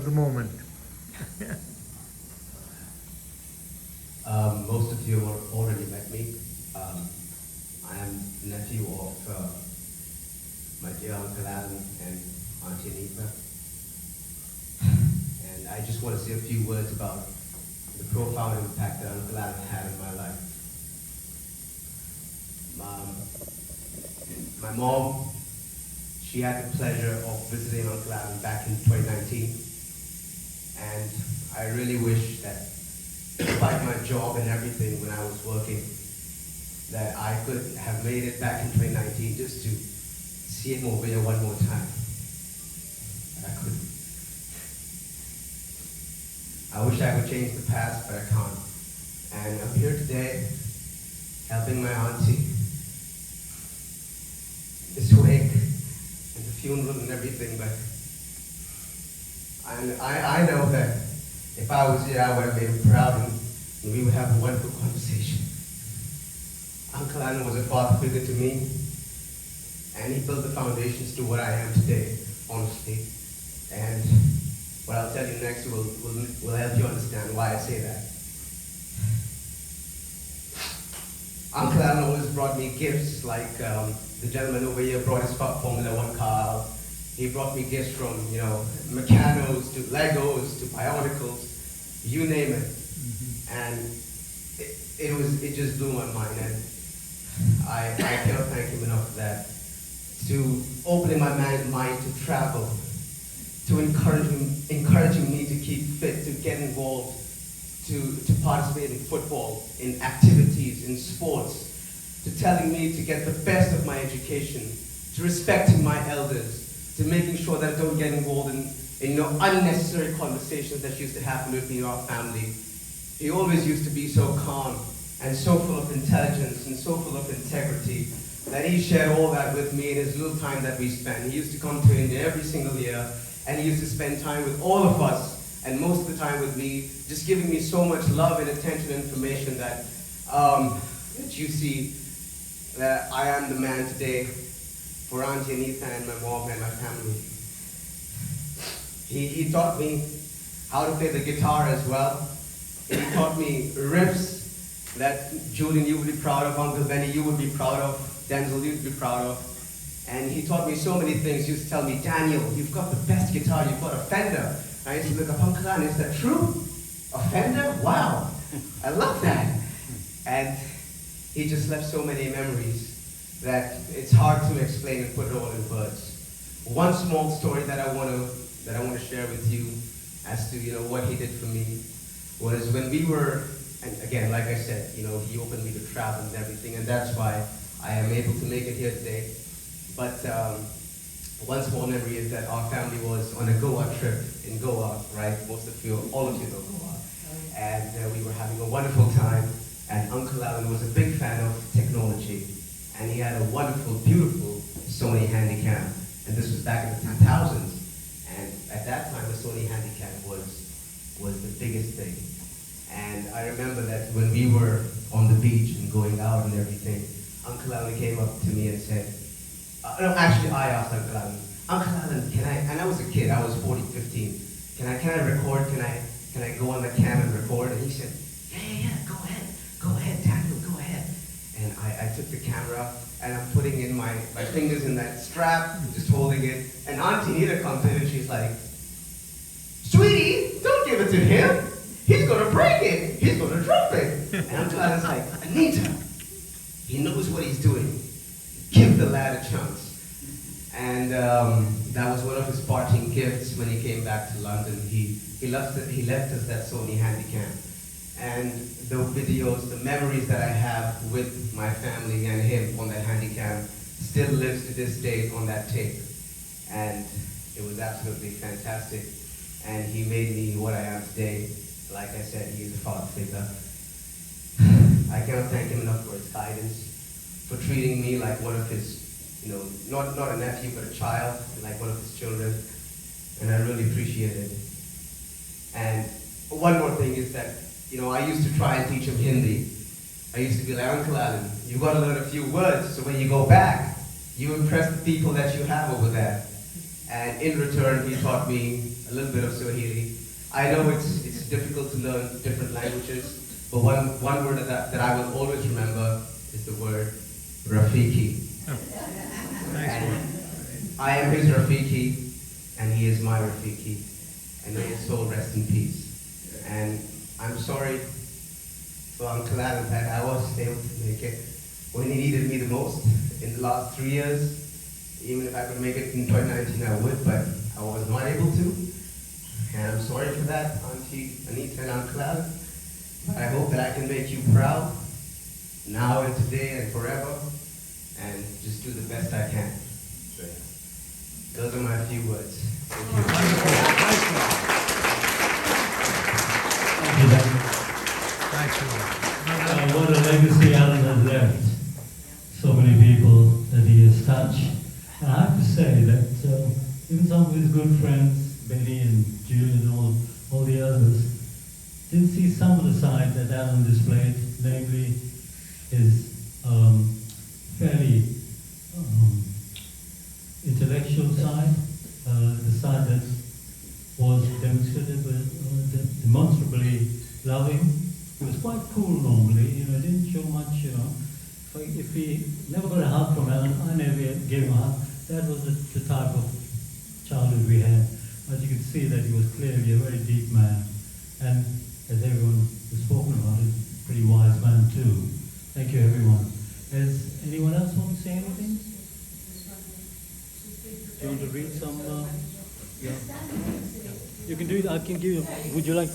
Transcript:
The moment. Most of you have already met me. I am nephew of my dear Uncle Alan and Auntie Anita. And I just want to say a few words about the profound impact that Uncle Alan had in my life. My mom, she had the pleasure of visiting Uncle Alan back in 2019. And I really wish that despite my job and everything when I was working, that I could have made it back in 2019 just to see him over here one more time. But I couldn't. I wish I could change the past, but I can't. And I'm here today helping my auntie this wake and the funeral and everything, but I know that if I was here, I would have made him proud and we would have a wonderful conversation. Uncle Alan was a father figure to me, and he built the foundations to what I am today, honestly. And what I'll tell you next will help you understand why I say that. Uncle Alan always brought me gifts, like the gentleman over here brought his Formula One car. He brought me gifts from, Mechanos to Legos to Bionicles, you name it. Mm-hmm. And it just blew my mind, and I cannot thank him enough for that. To opening my mind to travel, to encouraging me to keep fit, to get involved, to participate in football, in activities, in sports, to telling me to get the best of my education, to respecting my elders, to making sure that I don't get involved in unnecessary conversations that used to happen with me in our family. He always used to be so calm and so full of intelligence and so full of integrity that he shared all that with me in his little time that we spent. He used to come to India every single year, and he used to spend time with all of us, and most of the time with me, just giving me so much love and attention and information that you see that I am the man today for Auntie Anita and my mom and my family. He taught me how to play the guitar as well. He taught me riffs that Julian, you would be proud of, Uncle Benny, you would be proud of, Denzel, you'd be proud of. And he taught me so many things. He used to tell me, Daniel, you've got the best guitar, you've got a Fender. And I used to look up, Uncle Alan, is that true? A Fender? Wow, I love that. And he just left so many memories that it's hard to explain and put it all in words. One small story that I want to share with you as to what he did for me was when we were, and again, like I said, he opened me to travel and everything, and that's why I am able to make it here today. But one small memory is that our family was on a Goa trip in Goa, right? All of you know Goa. And we were having a wonderful time, and Uncle Alan was a big fan of technology. And he had a wonderful, beautiful Sony Handycam. And this was back in the 2000s. And at that time, the Sony Handycam was the biggest thing. And I remember that when we were on the beach and going out and everything, Uncle Alan came up to me and said, no, actually I asked Uncle Alan, can I, and I was a kid, I was 14, 15, can I record, can I go on the cam and record? And he said, yeah, go ahead, Daniel, go ahead. And I took the camera, and I'm putting in my fingers in that strap, just holding it. And Auntie Anita comes in, and she's like, sweetie, don't give it to him. He's going to break it. He's going to drop it. And Uncle Alan's like, Anita, he knows what he's doing. Give the lad a chance. And that was one of his parting gifts when he came back to London. He left us that Sony Handycam. And the videos, the memories that I have with my family and him on that Handycam still lives to this day on that tape. And it was absolutely fantastic. And he made me what I am today. Like I said, he is a father figure. I cannot thank him enough for his guidance, for treating me like one of his, not a nephew, but a child, like one of his children. And I really appreciate it. And one more thing is that I used to try and teach him Hindi. I used to be like, Uncle Alan, you've got to learn a few words, so when you go back, you impress the people that you have over there. And in return, he taught me a little bit of Swahili. I know it's difficult to learn different languages, but one word that I will always remember is the word Rafiki. Nice one. I am his Rafiki, and he is my Rafiki, and may his soul rest in peace. And I'm sorry for Uncle Adam that I wasn't able to make it when he needed me the most in the last 3 years. Even if I could make it in 2019, I would, but I was not able to. And I'm sorry for that, Auntie Anita and Uncle Adam. But I hope that I can make you proud, now and today and forever, and just do the best I can. So, yeah. Those are my few words. Thank you. Nice one. What a legacy Alan has left. So many people that he has touched. And I have to say that even some of his good friends, Benny and Julian and all the others, didn't see some of the side that Alan displayed, namely his fairly intellectual side, the side that was demonstrably loving. He was quite cool normally, didn't show much, If he never got a hug from Alan, I never gave him a hug. That was the type of childhood we had. As you could see that he was clearly a very deep man. And as everyone has spoken about it, pretty wise man too. Thank you everyone. Does anyone else want to say anything? Do you want to read some? Yeah. You can do it. I can give you. Would you like?